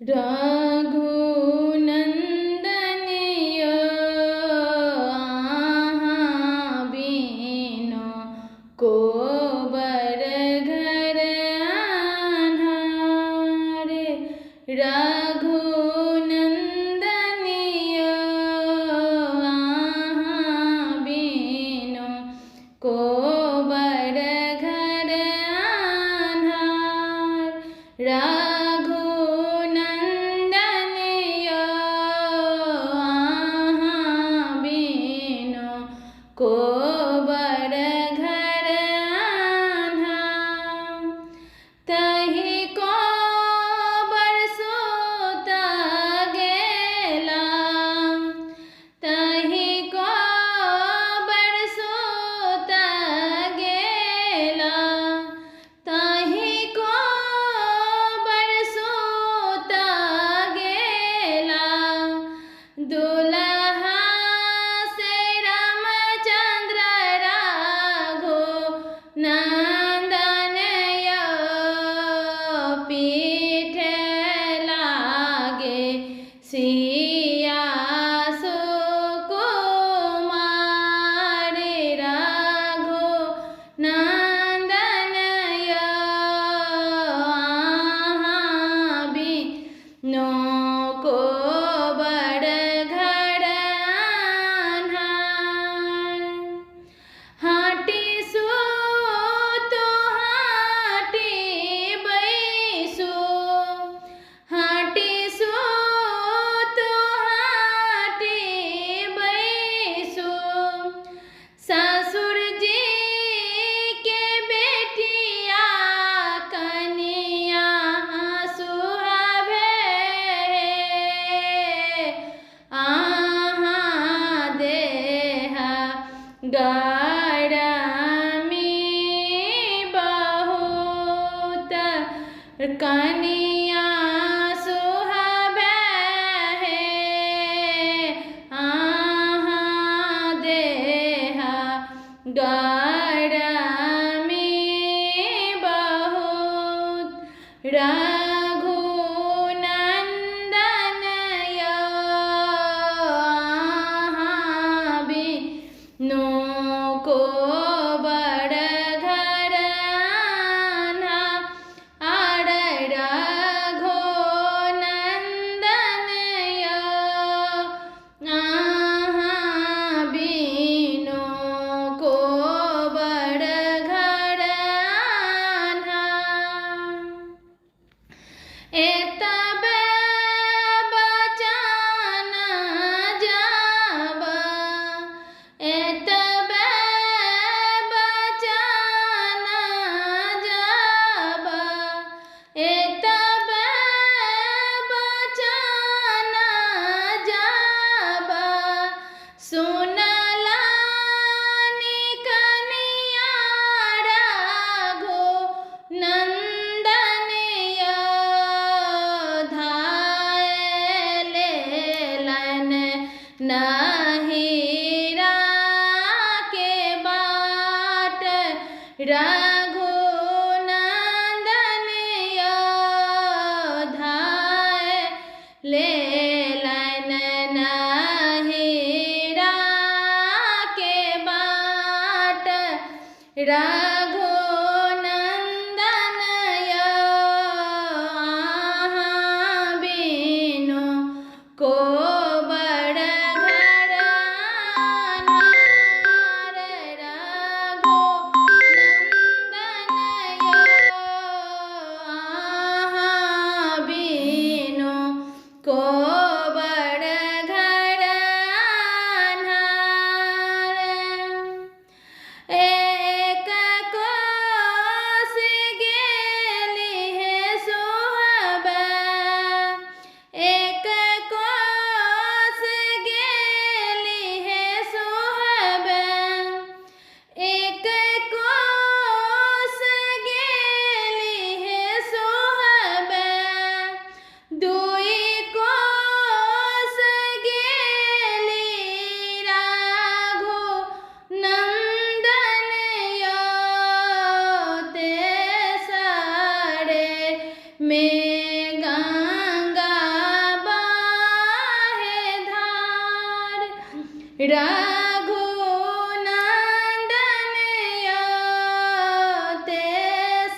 रघुनंदनिय आहाँ बिनु को बर घर आन्हार। रघुनंदनिय आहाँ बिनु को बर घर आन्हार। को बर घर आन्हा तहि को बरसोत गेला। तहि को बरसोत गेला। तहि को बरसोत गेला। दुल्हा नंदनय पीठ लागे सिया सुकुमार। राघो नंदनय आहाँ बिनु को बर घर आन्हार। हाटी ससुर जी के बेटिया कनिया सुहावे। आहाँ देहा गरमी बहुत कनिया सुहावे। आहाँ देहा गरमी बहुत। रघुनंदनय आहाँ बिनु को बर घर आन्हार। रघुनंदनय आहाँ बिनु को बर घर आन्हार। एतबे बचन जब। एतबे बचन जब। एतबे बचन जब सुनलनि कनिया रघुनंदनिय धाय लेलन नहिरा के बाट। रघुनंदनिय धाय लेलन नहिरा के बाट। रघुनंदनय आहाँ बिनु को बर घर आन्हार। रघुनंदनय आहाँ बिनु को बर घर आन्हार। एक को रघुनंदन ते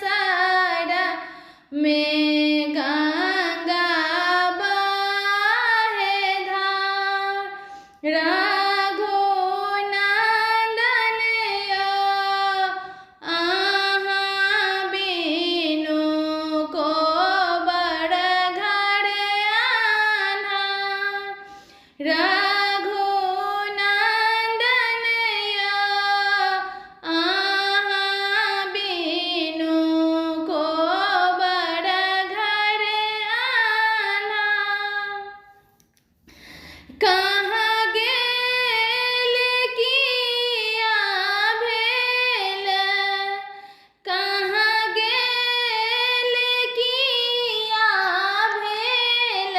सारा में गंगा बहे धार। रघुनंदन आहा बिनु को बड़ घड़े आन्हार। रघुनंदन आहा बिनु को बड़ घड़े आन्हार। कहाँ गेल किया भेल, कहाँ गेल किया भेल,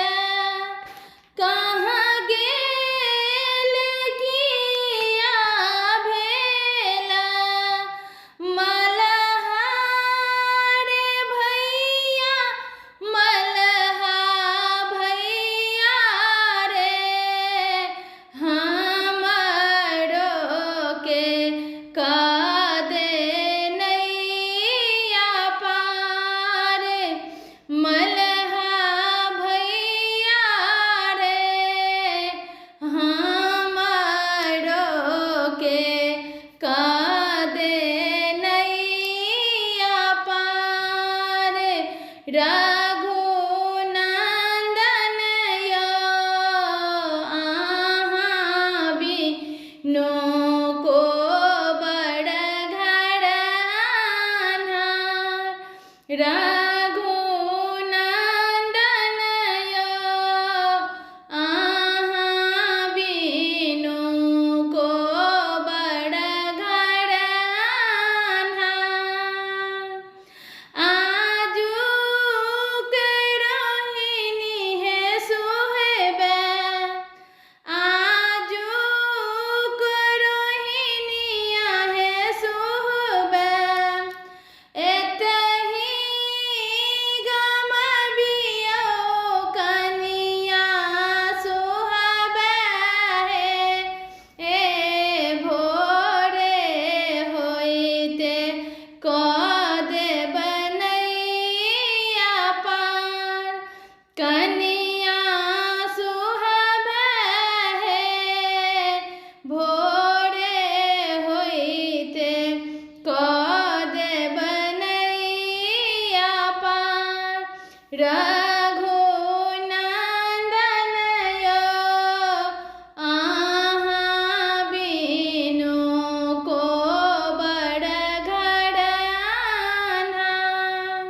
कहाँ गेल किया भेल। मल्हार भैया मल्हा भैया रे, हमरो के कादे नैया पार। मल्हा भैया रे, हमरो के कादे नैया पार। रघुनंदन आहा बिनु को बड़ घड़ आन्हार। रघुनंदन आहा बिनु को बड़ घड़ आन्हार। आजुक रोहिणी है सुहेबे, आजुक रोहिणिया है सुहबे। एतही गम बियो कनिया सुहबे है। ए भोरे होइते क देब नैया पार। कनिया सुहबे है, भोरे होइते क देब नैया पार। रघुनंदन आहा बिनु को बड़ घड़ आन्हार।